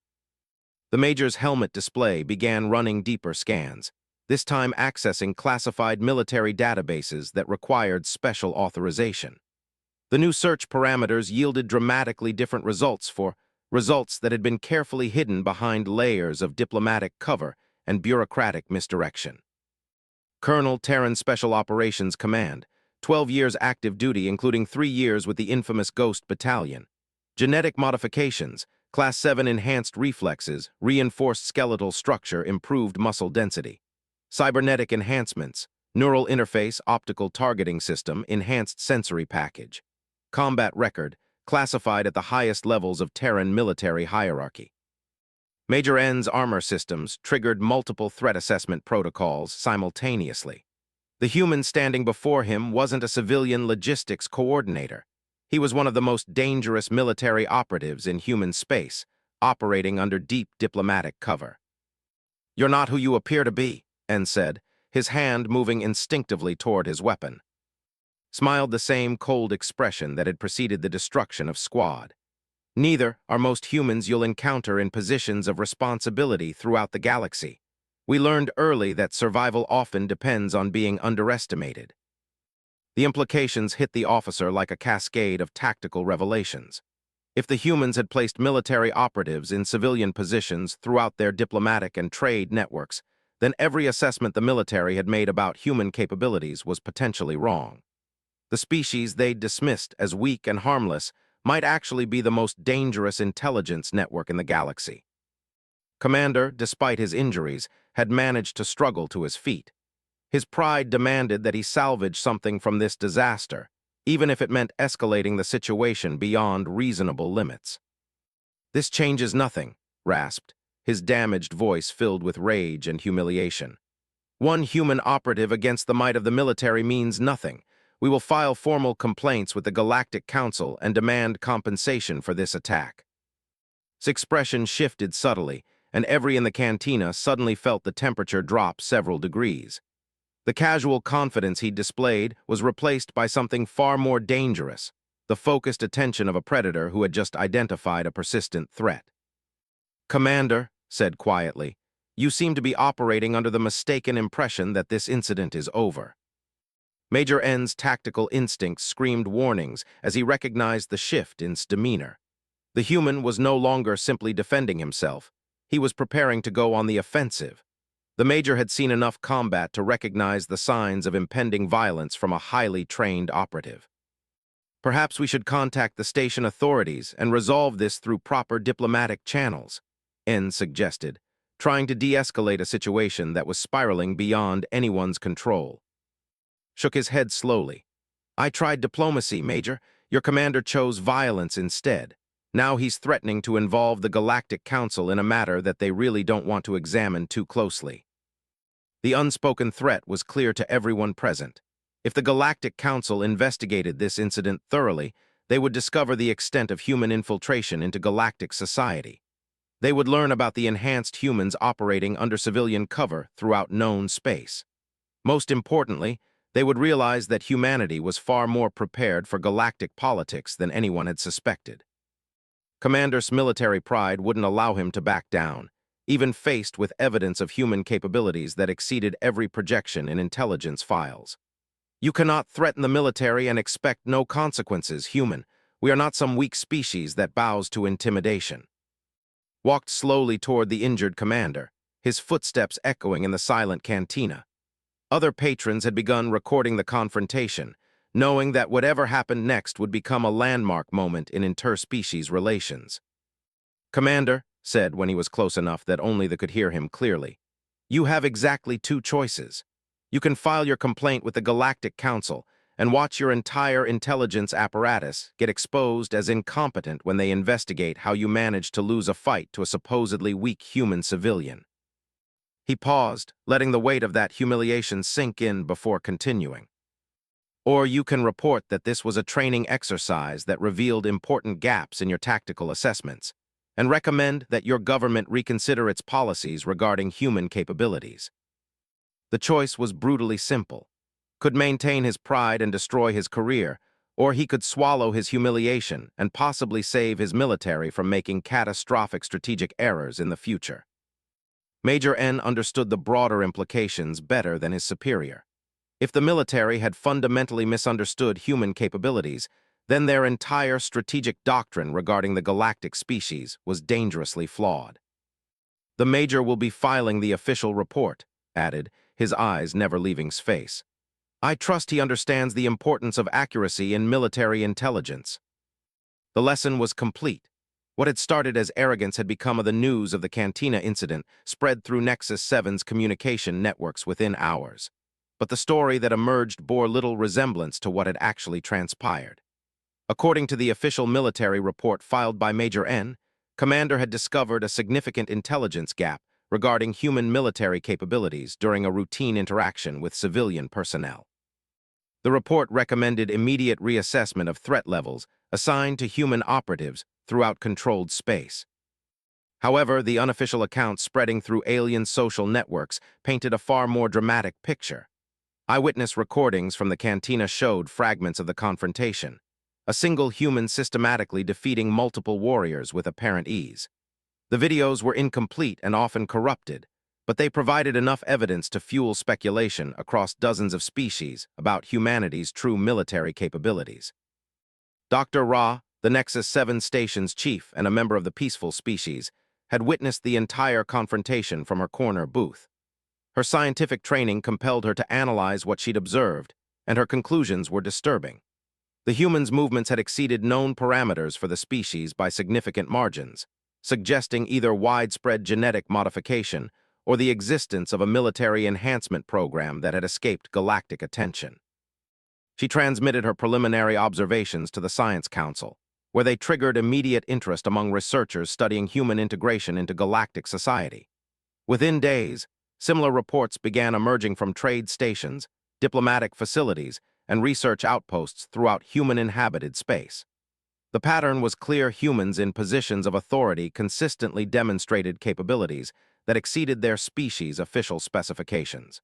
The Major's helmet display began running deeper scans, this time accessing classified military databases that required special authorization. The new search parameters yielded dramatically different results that had been carefully hidden behind layers of diplomatic cover and bureaucratic misdirection. Colonel Terran Special Operations Command, 12 years active duty including 3 years with the infamous Ghost Battalion. Genetic modifications, Class 7 enhanced reflexes, reinforced skeletal structure, improved muscle density. Cybernetic enhancements, neural interface, optical targeting system, enhanced sensory package. Combat record, classified at the highest levels of Terran military hierarchy. Major N's armor systems triggered multiple threat assessment protocols simultaneously. The human standing before him wasn't a civilian logistics coordinator. He was one of the most dangerous military operatives in human space, operating under deep diplomatic cover. You're not who you appear to be, N said, his hand moving instinctively toward his weapon. Smiled the same cold expression that had preceded the destruction of Squad. Neither are most humans you'll encounter in positions of responsibility throughout the galaxy. We learned early that survival often depends on being underestimated. The implications hit the officer like a cascade of tactical revelations. If the humans had placed military operatives in civilian positions throughout their diplomatic and trade networks, then every assessment the military had made about human capabilities was potentially wrong. The species they'd dismissed as weak and harmless might actually be the most dangerous intelligence network in the galaxy. Commander, despite his injuries, had managed to struggle to his feet. His pride demanded that he salvage something from this disaster, even if it meant escalating the situation beyond reasonable limits. This changes nothing, rasped, his damaged voice filled with rage and humiliation. One human operative against the might of the military means nothing. We will file formal complaints with the Galactic Council and demand compensation for this attack. His expression shifted subtly, and everyone in the cantina suddenly felt the temperature drop several degrees. The casual confidence he displayed was replaced by something far more dangerous, the focused attention of a predator who had just identified a persistent threat. Commander, said quietly, you seem to be operating under the mistaken impression that this incident is over. Major N's tactical instincts screamed warnings as he recognized the shift in his demeanor. The human was no longer simply defending himself. He was preparing to go on the offensive. The Major had seen enough combat to recognize the signs of impending violence from a highly trained operative. Perhaps we should contact the station authorities and resolve this through proper diplomatic channels, N suggested, trying to de-escalate a situation that was spiraling beyond anyone's control. Shook his head slowly. I tried diplomacy, Major. Your commander chose violence instead. Now he's threatening to involve the Galactic Council in a matter that they really don't want to examine too closely. The unspoken threat was clear to everyone present. If the Galactic Council investigated this incident thoroughly, they would discover the extent of human infiltration into galactic society. They would learn about the enhanced humans operating under civilian cover throughout known space. Most importantly, they would realize that humanity was far more prepared for galactic politics than anyone had suspected. Commander's military pride wouldn't allow him to back down, even faced with evidence of human capabilities that exceeded every projection in intelligence files. You cannot threaten the military and expect no consequences, human. We are not some weak species that bows to intimidation. Walked slowly toward the injured commander, his footsteps echoing in the silent cantina. Other patrons had begun recording the confrontation, knowing that whatever happened next would become a landmark moment in interspecies relations. Commander said when he was close enough that only they could hear him clearly, you have exactly two choices. You can file your complaint with the Galactic Council and watch your entire intelligence apparatus get exposed as incompetent when they investigate how you managed to lose a fight to a supposedly weak human civilian. He paused, letting the weight of that humiliation sink in before continuing. Or you can report that this was a training exercise that revealed important gaps in your tactical assessments, and recommend that your government reconsider its policies regarding human capabilities. The choice was brutally simple. Could maintain his pride and destroy his career, or he could swallow his humiliation and possibly save his military from making catastrophic strategic errors in the future. Major N understood the broader implications better than his superior. If the military had fundamentally misunderstood human capabilities, then their entire strategic doctrine regarding the galactic species was dangerously flawed. The Major will be filing the official report, added, his eyes never leaving his face. I trust he understands the importance of accuracy in military intelligence. The lesson was complete. What had started as arrogance had become the news of the Cantina incident spread through Nexus 7's communication networks within hours. But the story that emerged bore little resemblance to what had actually transpired. According to the official military report filed by Major N, Commander had discovered a significant intelligence gap regarding human military capabilities during a routine interaction with civilian personnel. The report recommended immediate reassessment of threat levels assigned to human operatives throughout controlled space. However, the unofficial accounts spreading through alien social networks painted a far more dramatic picture. Eyewitness recordings from the cantina showed fragments of the confrontation, a single human systematically defeating multiple warriors with apparent ease. The videos were incomplete and often corrupted, but they provided enough evidence to fuel speculation across dozens of species about humanity's true military capabilities. Dr. Ra, the Nexus 7 station's chief and a member of the peaceful species, had witnessed the entire confrontation from her corner booth. Her scientific training compelled her to analyze what she'd observed, and her conclusions were disturbing. The humans' movements had exceeded known parameters for the species by significant margins, suggesting either widespread genetic modification or the existence of a military enhancement program that had escaped galactic attention. She transmitted her preliminary observations to the Science Council, where they triggered immediate interest among researchers studying human integration into galactic society. Within days, similar reports began emerging from trade stations, diplomatic facilities, and research outposts throughout human-inhabited space. The pattern was clear: humans in positions of authority consistently demonstrated capabilities that exceeded their species' official specifications.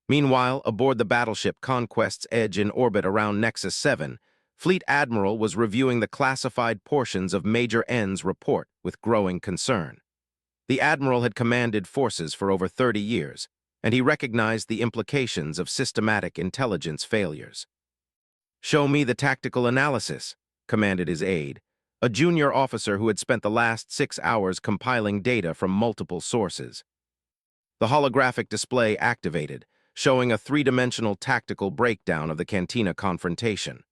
Meanwhile, aboard the battleship Conquest's Edge in orbit around Nexus 7, Fleet Admiral was reviewing the classified portions of Major N's report with growing concern. The Admiral had commanded forces for over 30 years, and he recognized the implications of systematic intelligence failures. "Show me the tactical analysis," commanded his aide, a junior officer who had spent the last 6 hours compiling data from multiple sources. The holographic display activated, showing a three-dimensional tactical breakdown of the Cantina confrontation.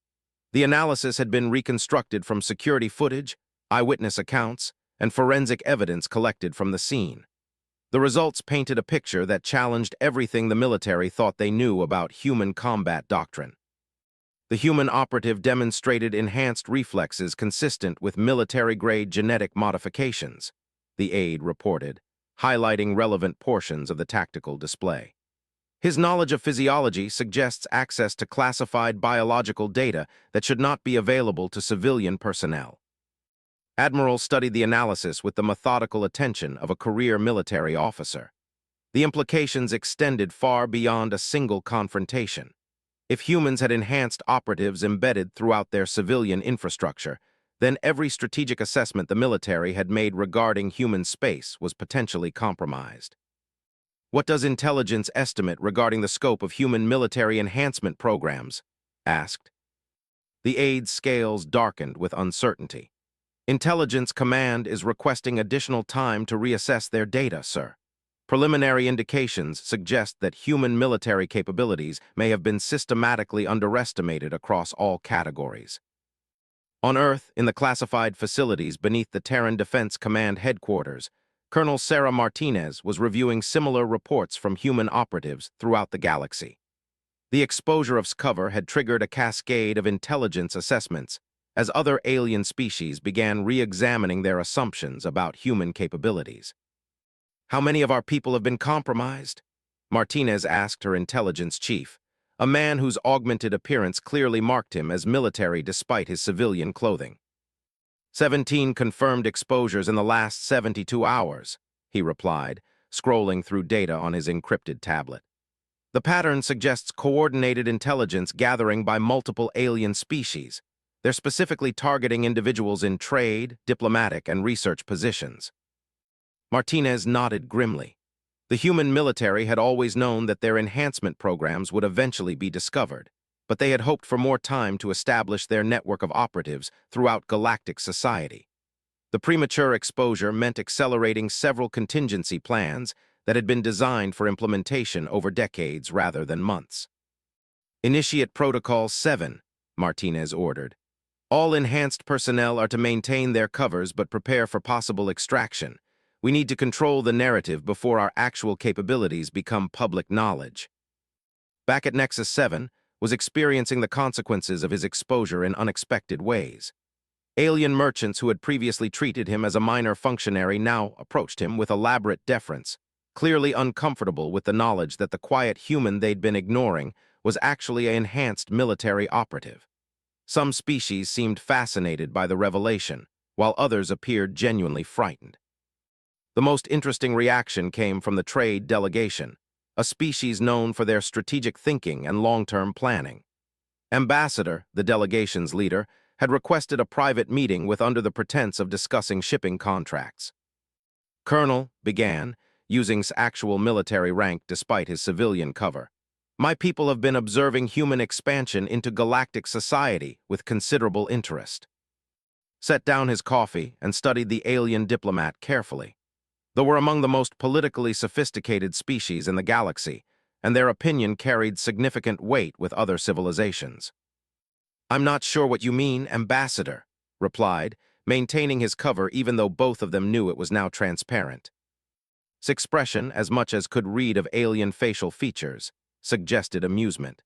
The analysis had been reconstructed from security footage, eyewitness accounts, and forensic evidence collected from the scene. The results painted a picture that challenged everything the military thought they knew about human combat doctrine. The human operative demonstrated enhanced reflexes consistent with military-grade genetic modifications, the aide reported, highlighting relevant portions of the tactical display. His knowledge of physiology suggests access to classified biological data that should not be available to civilian personnel. Admiral studied the analysis with the methodical attention of a career military officer. The implications extended far beyond a single confrontation. If humans had enhanced operatives embedded throughout their civilian infrastructure, then every strategic assessment the military had made regarding human space was potentially compromised. What does intelligence estimate regarding the scope of human military enhancement programs? Asked. The aide's scales darkened with uncertainty. Intelligence Command is requesting additional time to reassess their data, sir. Preliminary indications suggest that human military capabilities may have been systematically underestimated across all categories. On Earth, in the classified facilities beneath the Terran Defense Command headquarters, Colonel Sarah Martinez was reviewing similar reports from human operatives throughout the galaxy. The exposure of cover had triggered a cascade of intelligence assessments as other alien species began re-examining their assumptions about human capabilities. How many of our people have been compromised? Martinez asked her intelligence chief, a man whose augmented appearance clearly marked him as military despite his civilian clothing. 17 confirmed exposures in the last 72 hours, he replied, scrolling through data on his encrypted tablet. The pattern suggests coordinated intelligence gathering by multiple alien species. They're specifically targeting individuals in trade, diplomatic, and research positions. Martinez nodded grimly. The human military had always known that their enhancement programs would eventually be discovered, but they had hoped for more time to establish their network of operatives throughout galactic society. The premature exposure meant accelerating several contingency plans that had been designed for implementation over decades rather than months. Initiate Protocol 7, Martinez ordered. All enhanced personnel are to maintain their covers but prepare for possible extraction. We need to control the narrative before our actual capabilities become public knowledge. Back at Nexus 7, was experiencing the consequences of his exposure in unexpected ways. Alien merchants who had previously treated him as a minor functionary now approached him with elaborate deference, clearly uncomfortable with the knowledge that the quiet human they'd been ignoring was actually an enhanced military operative. Some species seemed fascinated by the revelation, while others appeared genuinely frightened. The most interesting reaction came from the trade delegation, a species known for their strategic thinking and long-term planning. Ambassador, the delegation's leader, had requested a private meeting with under the pretense of discussing shipping contracts. Colonel began, using his actual military rank despite his civilian cover. My people have been observing human expansion into galactic society with considerable interest. Set down his coffee and studied the alien diplomat carefully. They were among the most politically sophisticated species in the galaxy, and their opinion carried significant weight with other civilizations. I'm not sure what you mean, Ambassador, replied, maintaining his cover even though both of them knew it was now transparent. His expression, as much as could read of alien facial features, suggested amusement.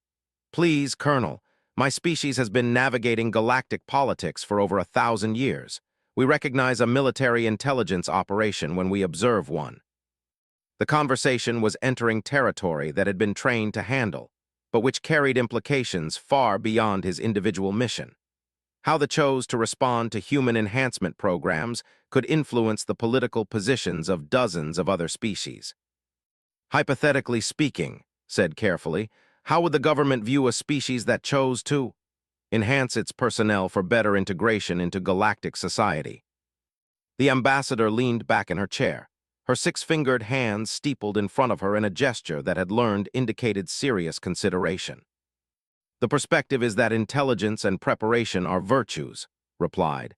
Please, Colonel, my species has been navigating galactic politics for over 1,000 years. We recognize a military intelligence operation when we observe one. The conversation was entering territory that had been trained to handle, but which carried implications far beyond his individual mission. How they chose to respond to human enhancement programs could influence the political positions of dozens of other species. Hypothetically speaking, said carefully, how would the government view a species that chose to enhance its personnel for better integration into galactic society? The ambassador leaned back in her chair, her six-fingered hands steepled in front of her in a gesture that had learned indicated serious consideration. The perspective is that intelligence and preparation are virtues, replied.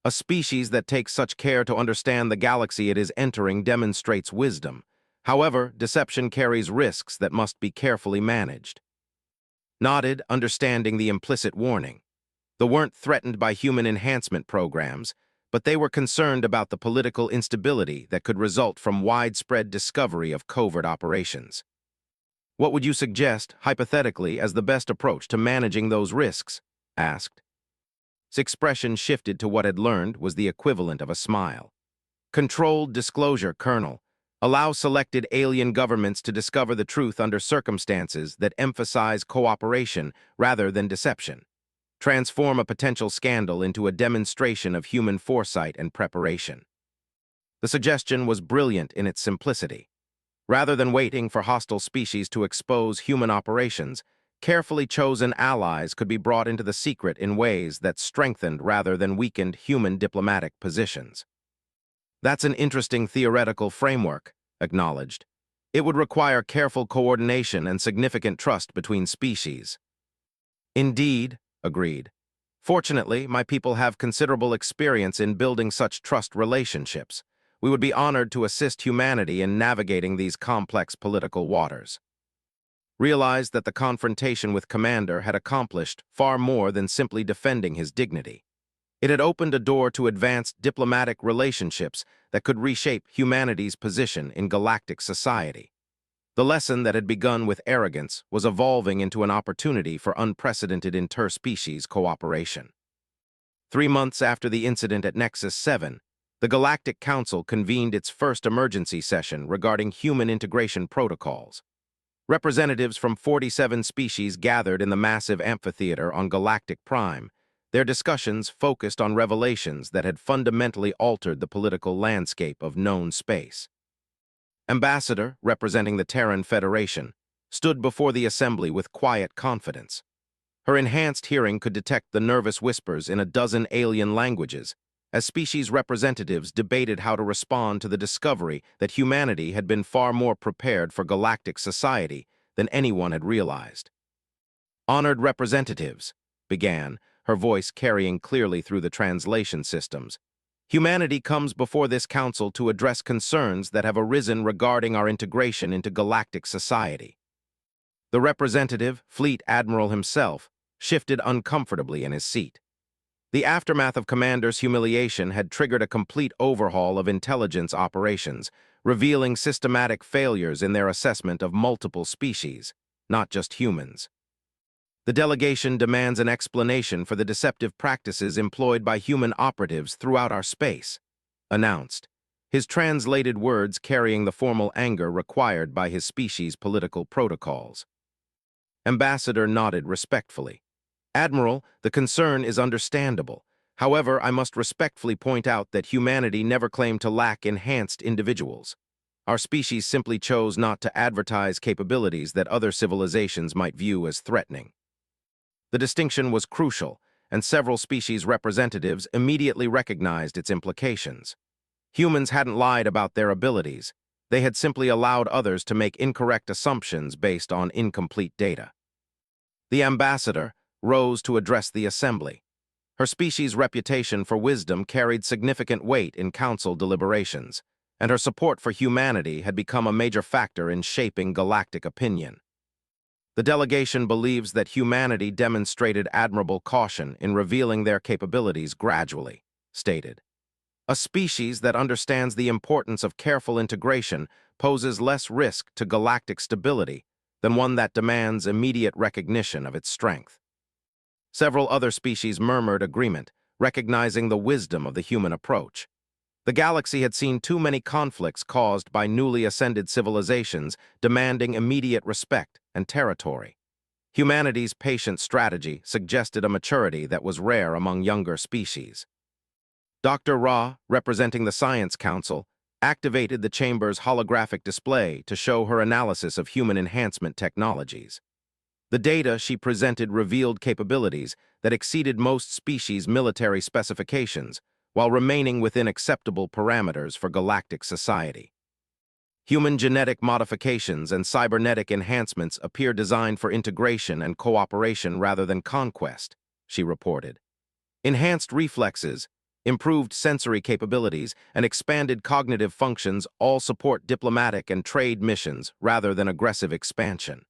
A species that takes such care to understand the galaxy it is entering demonstrates wisdom. However, deception carries risks that must be carefully managed. Nodded, understanding the implicit warning. They weren't threatened by human enhancement programs, but they were concerned about the political instability that could result from widespread discovery of covert operations. What would you suggest, hypothetically, as the best approach to managing those risks? Asked. His expression shifted to what had learned was the equivalent of a smile. Controlled disclosure, Colonel. Allow selected alien governments to discover the truth under circumstances that emphasize cooperation rather than deception. Transform a potential scandal into a demonstration of human foresight and preparation. The suggestion was brilliant in its simplicity. Rather than waiting for hostile species to expose human operations, carefully chosen allies could be brought into the secret in ways that strengthened rather than weakened human diplomatic positions. That's an interesting theoretical framework, acknowledged. It would require careful coordination and significant trust between species. Indeed, agreed. Fortunately, my people have considerable experience in building such trust relationships. We would be honored to assist humanity in navigating these complex political waters. Realized that the confrontation with Commander had accomplished far more than simply defending his dignity. It had opened a door to advanced diplomatic relationships that could reshape humanity's position in galactic society. The lesson that had begun with arrogance was evolving into an opportunity for unprecedented interspecies cooperation. 3 months after the incident at Nexus 7, the Galactic Council convened its first emergency session regarding human integration protocols. Representatives from 47 species gathered in the massive amphitheater on Galactic Prime. Their discussions focused on revelations that had fundamentally altered the political landscape of known space. Ambassador, representing the Terran Federation, stood before the assembly with quiet confidence. Her enhanced hearing could detect the nervous whispers in a dozen alien languages, as species representatives debated how to respond to the discovery that humanity had been far more prepared for galactic society than anyone had realized. Honored representatives, began, her voice carrying clearly through the translation systems. Humanity comes before this council to address concerns that have arisen regarding our integration into galactic society. The representative, Fleet Admiral himself, shifted uncomfortably in his seat. The aftermath of Commander's humiliation had triggered a complete overhaul of intelligence operations, revealing systematic failures in their assessment of multiple species, not just humans. The delegation demands an explanation for the deceptive practices employed by human operatives throughout our space, announced, his translated words carrying the formal anger required by his species' political protocols. Ambassador nodded respectfully. Admiral, the concern is understandable. However, I must respectfully point out that humanity never claimed to lack enhanced individuals. Our species simply chose not to advertise capabilities that other civilizations might view as threatening. The distinction was crucial, and several species representatives immediately recognized its implications. Humans hadn't lied about their abilities. They had simply allowed others to make incorrect assumptions based on incomplete data. The ambassador rose to address the assembly. Her species' reputation for wisdom carried significant weight in council deliberations, and her support for humanity had become a major factor in shaping galactic opinion. The delegation believes that humanity demonstrated admirable caution in revealing their capabilities gradually, stated. A species that understands the importance of careful integration poses less risk to galactic stability than one that demands immediate recognition of its strength. Several other species murmured agreement, recognizing the wisdom of the human approach. The galaxy had seen too many conflicts caused by newly ascended civilizations demanding immediate respect and territory. Humanity's patient strategy suggested a maturity that was rare among younger species. Dr. Ra, representing the Science Council, activated the chamber's holographic display to show her analysis of human enhancement technologies. The data she presented revealed capabilities that exceeded most species' military specifications, while remaining within acceptable parameters for galactic society. Human genetic modifications and cybernetic enhancements appear designed for integration and cooperation rather than conquest, she reported. Enhanced reflexes, improved sensory capabilities, and expanded cognitive functions all support diplomatic and trade missions rather than aggressive expansion.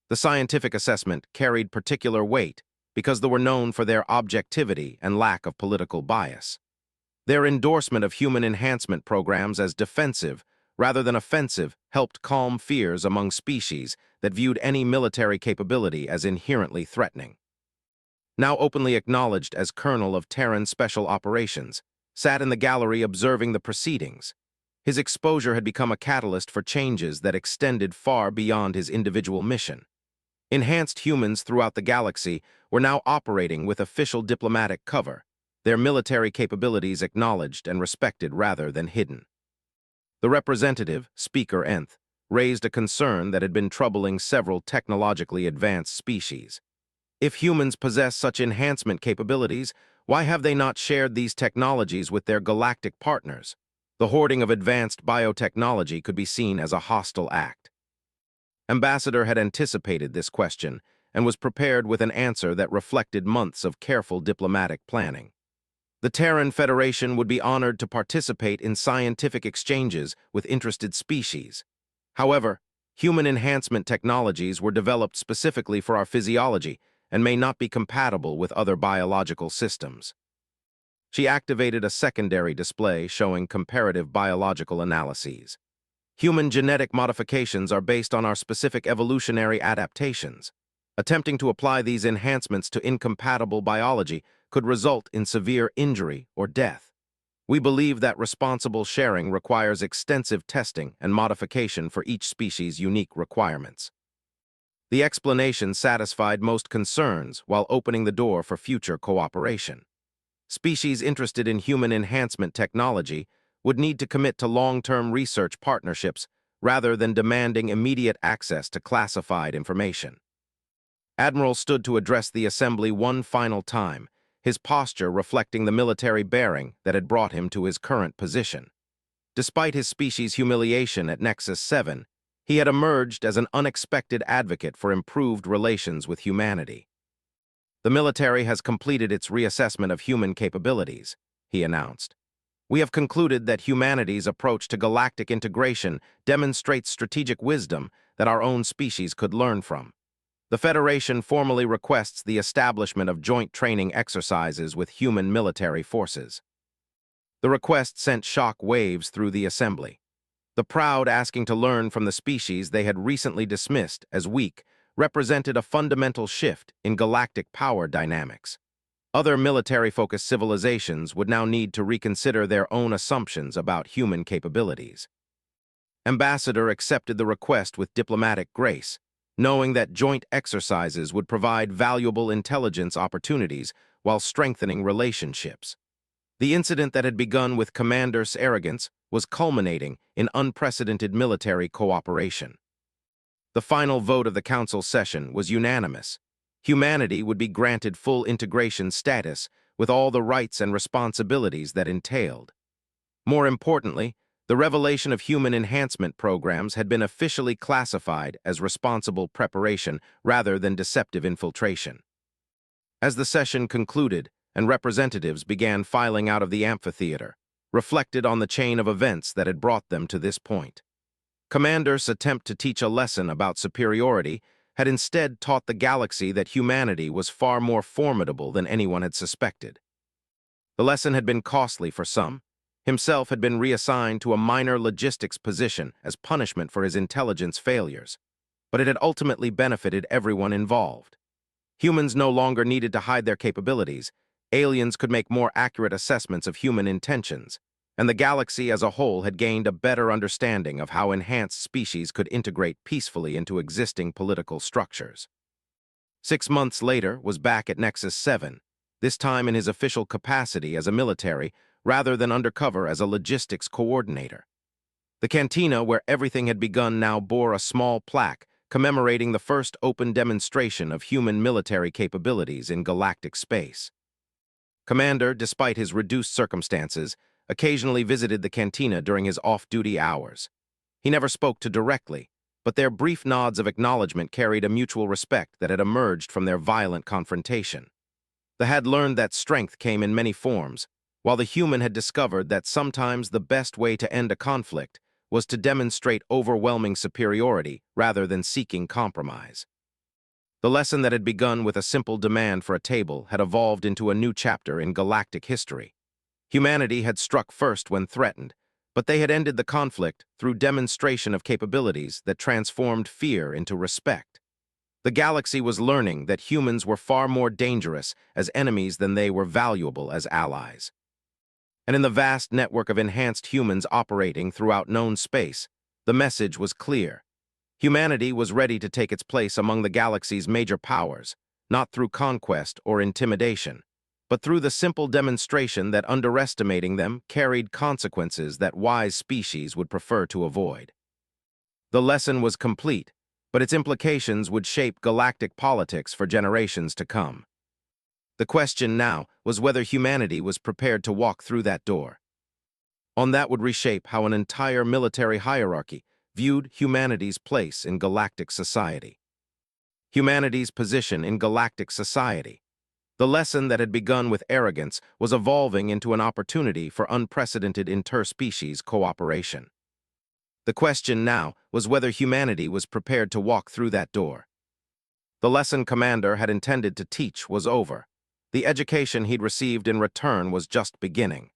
The scientific assessment carried particular weight, because they were known for their objectivity and lack of political bias. Their endorsement of human enhancement programs as defensive rather than offensive helped calm fears among species that viewed any military capability as inherently threatening. Now openly acknowledged as Colonel of Terran Special Operations, sat in the gallery observing the proceedings. His exposure had become a catalyst for changes that extended far beyond his individual mission. Enhanced humans throughout the galaxy were now operating with official diplomatic cover, their military capabilities acknowledged and respected rather than hidden. The representative, Speaker Nth, raised a concern that had been troubling several technologically advanced species. If humans possess such enhancement capabilities, why have they not shared these technologies with their galactic partners? The hoarding of advanced biotechnology could be seen as a hostile act. Ambassador had anticipated this question and was prepared with an answer that reflected months of careful diplomatic planning. The Terran Federation would be honored to participate in scientific exchanges with interested species. However, human enhancement technologies were developed specifically for our physiology and may not be compatible with other biological systems. She activated a secondary display showing comparative biological analyses. Human genetic modifications are based on our specific evolutionary adaptations. Attempting to apply these enhancements to incompatible biology could result in severe injury or death. We believe that responsible sharing requires extensive testing and modification for each species' unique requirements. The explanation satisfied most concerns while opening the door for future cooperation. Species interested in human enhancement technology would need to commit to long-term research partnerships rather than demanding immediate access to classified information. Admiral stood to address the assembly one final time, his posture reflecting the military bearing that had brought him to his current position. Despite his species' humiliation at Nexus 7, he had emerged as an unexpected advocate for improved relations with humanity. The military has completed its reassessment of human capabilities, he announced. We have concluded that humanity's approach to galactic integration demonstrates strategic wisdom that our own species could learn from. The Federation formally requests the establishment of joint training exercises with human military forces. The request sent shock waves through the assembly. The proud asking to learn from the species they had recently dismissed as weak represented a fundamental shift in galactic power dynamics. Other military-focused civilizations would now need to reconsider their own assumptions about human capabilities. Ambassador accepted the request with diplomatic grace, knowing that joint exercises would provide valuable intelligence opportunities while strengthening relationships. The incident that had begun with Commander's arrogance was culminating in unprecedented military cooperation. The final vote of the Council session was unanimous. Humanity would be granted full integration status with all the rights and responsibilities that entailed. More importantly, the revelation of human enhancement programs had been officially classified as responsible preparation rather than deceptive infiltration. As the session concluded and representatives began filing out of the amphitheater, reflected on the chain of events that had brought them to this point. Commander's attempt to teach a lesson about superiority had instead taught the galaxy that humanity was far more formidable than anyone had suspected. The lesson had been costly for some. Himself had been reassigned to a minor logistics position as punishment for his intelligence failures, but it had ultimately benefited everyone involved. Humans no longer needed to hide their capabilities. Aliens could make more accurate assessments of human intentions, and the galaxy as a whole had gained a better understanding of how enhanced species could integrate peacefully into existing political structures. 6 months later was back at Nexus 7, this time in his official capacity as a military rather than undercover as a logistics coordinator. The cantina where everything had begun now bore a small plaque commemorating the first open demonstration of human military capabilities in galactic space. Commander, despite his reduced circumstances, occasionally visited the cantina during his off-duty hours. He never spoke to directly, but their brief nods of acknowledgement carried a mutual respect that had emerged from their violent confrontation. They had learned that strength came in many forms, while the human had discovered that sometimes the best way to end a conflict was to demonstrate overwhelming superiority rather than seeking compromise. The lesson that had begun with a simple demand for a table had evolved into a new chapter in galactic history. Humanity had struck first when threatened, but they had ended the conflict through demonstration of capabilities that transformed fear into respect. The galaxy was learning that humans were far more dangerous as enemies than they were valuable as allies. And in the vast network of enhanced humans operating throughout known space, the message was clear. Humanity was ready to take its place among the galaxy's major powers, not through conquest or intimidation, but through the simple demonstration that underestimating them carried consequences that wise species would prefer to avoid. The lesson was complete, but its implications would shape galactic politics for generations to come. The question now was whether humanity was prepared to walk through that door. That would reshape how an entire military hierarchy viewed humanity's place in galactic society. Humanity's position in galactic society. The lesson that had begun with arrogance was evolving into an opportunity for unprecedented interspecies cooperation. The question now was whether humanity was prepared to walk through that door. The lesson Commander had intended to teach was over. The education he'd received in return was just beginning.